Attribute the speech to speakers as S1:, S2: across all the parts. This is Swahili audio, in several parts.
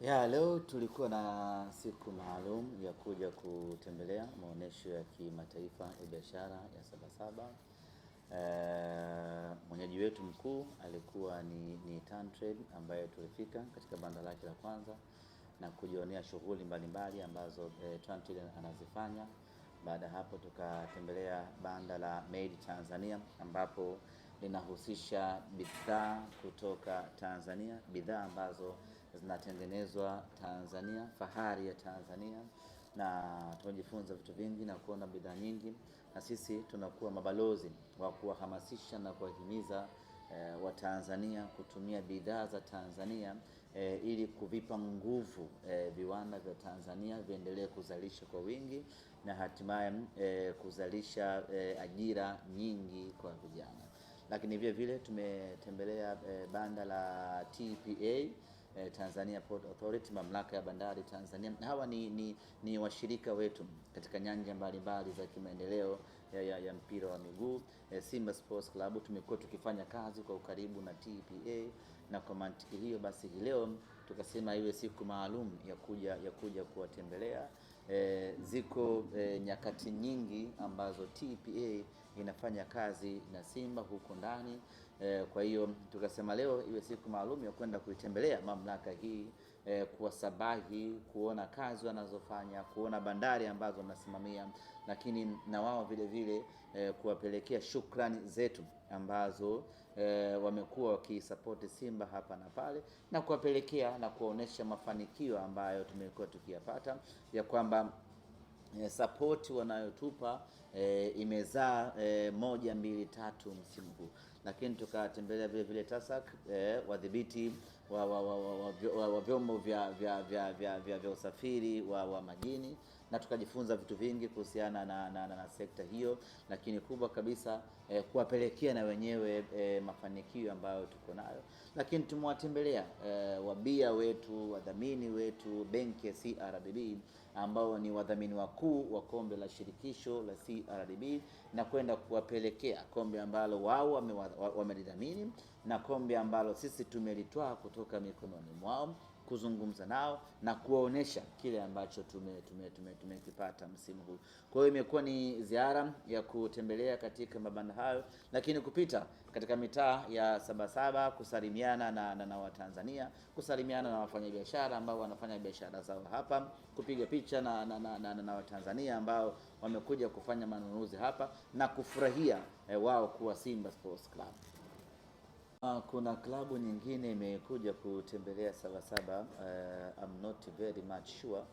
S1: Ya leo tulikuwa na siku maalum ya kuja kutembelea maonesho ya kimataifa ya biashara ya Sabasaba. Mwenyeji wetu mkuu alikuwa ni Tantrade ambaye tulifika katika banda lake la kwanza na kujionea shughuli mbalimbali ambazo Tantrade anazifanya. Baada hapo tukatembelea banda la Made Tanzania ambapo linahusisha bidhaa kutoka Tanzania, bidhaa ambazo zinatengenezwa Tanzania, fahari ya Tanzania, na tumejifunza vitu vingi na kuona bidhaa nyingi, na sisi tunakuwa mabalozi wa kuwahamasisha na kuwahimiza wa Tanzania kutumia bidhaa za Tanzania ili kuvipa nguvu viwanda vya Tanzania viendelee kuzalisha kwa wingi na hatimaye kuzalisha ajira nyingi kwa vijana. Lakini vile vile tumetembelea banda la TPA, Tanzania Port Authority, mamlaka ya bandari Tanzania. Hawa ni washirika wetu katika nyanja mbalimbali za kimaendeleo ya mpira wa miguu. Simba Sports Club tumekuwa tukifanya kazi kwa ukaribu na TPA, na kwa mantiki hiyo basi leo tukasema iwe siku maalum ya kuja kuwatembelea. Ziko nyakati nyingi ambazo TPA inafanya kazi na Simba huko ndani. Kwa hiyo tukasema leo iwe siku maalum ya kwenda kuitembelea mamlaka hii, kuwasabahi, kuona kazi wanazofanya, kuona bandari ambazo wanasimamia, lakini na wao vile vile kuwapelekea shukrani zetu ambazo wamekuwa wakisapoti Simba hapa na pale, na kuwapelekea na kuonesha mafanikio ambayo tumekuwa tukiyapata, ya kwamba support wanayotupa imezaa 1 2 3 msimu huu. Lakini tukatembelea vile vile TASAC, wadhibiti wa vyombo vya usafiri wa majini, na tukajifunza vitu vingi kuhusiana na sekta hiyo, lakini kubwa kabisa kuwapelekea na wenyewe mafanikio ambayo tuko nayo. Lakini tumewatembelea wabia wetu, wadhamini wetu, benki ya CRDB ambao ni wadhamini wakuu wa kombe la shirikisho la CRDB, na kwenda kuwapelekea kombe ambalo wao wamelidhamini na kombe ambalo sisi tumelitoa kutoka mikononi mwao, kuzungumza nao na kuwaonesha kile ambacho tumekipata msimu huu. Kwa hiyo imekuwa ni ziara ya kutembelea katika mabanda hayo, lakini kupita katika mitaa ya Sabasaba, kusalimiana na Watanzania, kusalimiana na wafanyabiashara ambao wanafanya biashara zao hapa, kupiga picha na Watanzania ambao wamekuja kufanya manunuzi hapa na kufurahia wao kuwa Simba Sports Club. Kuna klabu nyingine imekuja kutembelea Sabasaba, I'm not very much sure,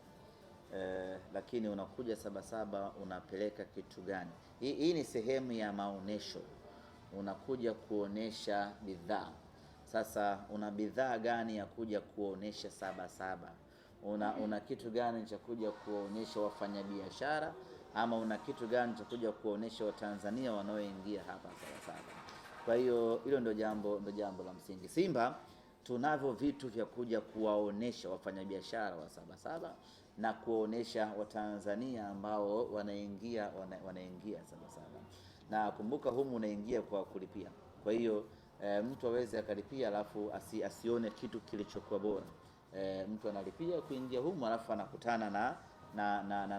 S1: lakini unakuja Sabasaba unapeleka kitu gani? Hii ni sehemu ya maonesho, unakuja kuonesha bidhaa. Sasa una bidhaa gani ya kuja kuonesha Sabasaba? Una kitu gani cha kuja kuonesha wafanyabiashara, ama una kitu gani cha kuja kuonesha Watanzania wanaoingia hapa Sabasaba? Kwa hiyo hilo ndio jambo la msingi. Simba tunavyo vitu vya kuja kuwaonesha wafanyabiashara wa Sabasaba na kuonesha Watanzania ambao wanaingia Sabasaba. Na kumbuka humu unaingia kwa kulipia. Kwa hiyo mtu aweze akalipia alafu asione kitu kilichokuwa bora. Mtu analipia kuingia humu alafu anakutana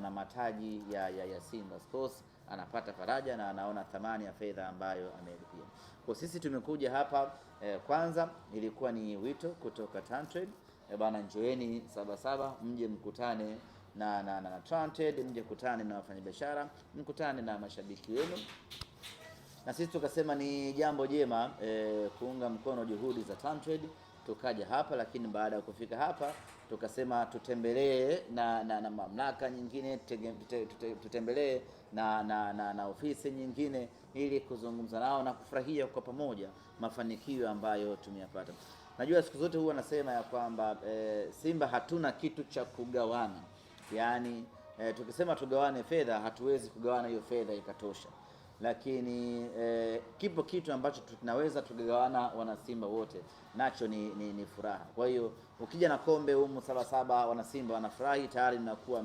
S1: na mataji ya Simba Sports, anapata faraja na anaona thamani ya fedha ambayo amelipia. Kwa sisi tumekuja hapa kwanza ilikuwa ni wito kutoka Tantrade, bana njoeni Sabasaba, mje mkutane na Tantrade, mje kutane na wafanyabiashara, mkutane na mashabiki wenu. Na sisi tukasema ni jambo jema kuunga mkono juhudi za Tantrade, tukaja hapa. Lakini baada ya kufika hapa tukasema tutembelee na mamlaka nyingine, tutembelee na ofisi nyingine ili kuzungumza nao na kufurahia kwa pamoja mafanikio ambayo tumeyapata. Najua siku zote huwa nasema ya kwamba Simba hatuna kitu cha kugawana, yaani tukisema tugawane fedha hatuwezi kugawana hiyo fedha ikatosha, lakini kipo kitu ambacho tunaweza tugawana wana Simba wote, nacho ni furaha. Kwa hiyo ukija na kombe humu Sabasaba, wana Simba wanafurahi tayari, mnakuwa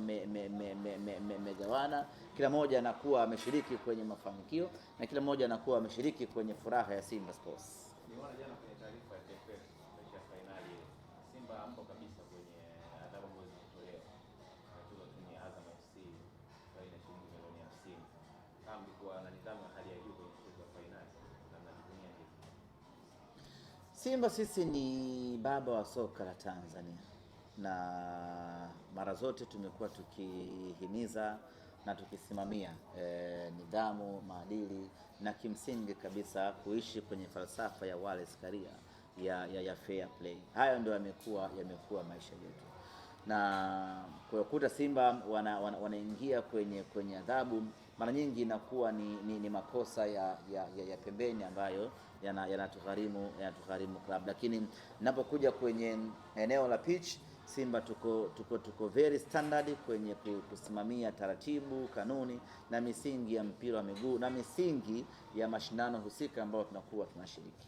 S1: megawana, kila mmoja anakuwa ameshiriki kwenye mafanikio na kila mmoja anakuwa ameshiriki kwenye furaha ya Simba Sports.
S2: Nimeona jana kwenye taarifa ya TFF ya finali Simba hapo kabisa kwenye
S1: Simba sisi ni baba wa soka la Tanzania, na mara zote tumekuwa tukihimiza na tukisimamia nidhamu, maadili na kimsingi kabisa kuishi kwenye falsafa ya Wallace Karia ya fair play. Hayo ndio yamekuwa maisha yetu, na kwa kuta Simba wanaingia kwenye adhabu, mara nyingi inakuwa ni makosa ya pembeni ambayo yanatugharimu club, lakini ninapokuja kwenye eneo la pitch, Simba tuko very standard kwenye kusimamia taratibu, kanuni na misingi ya mpira wa miguu na misingi ya mashindano husika ambayo tunakuwa tunashiriki.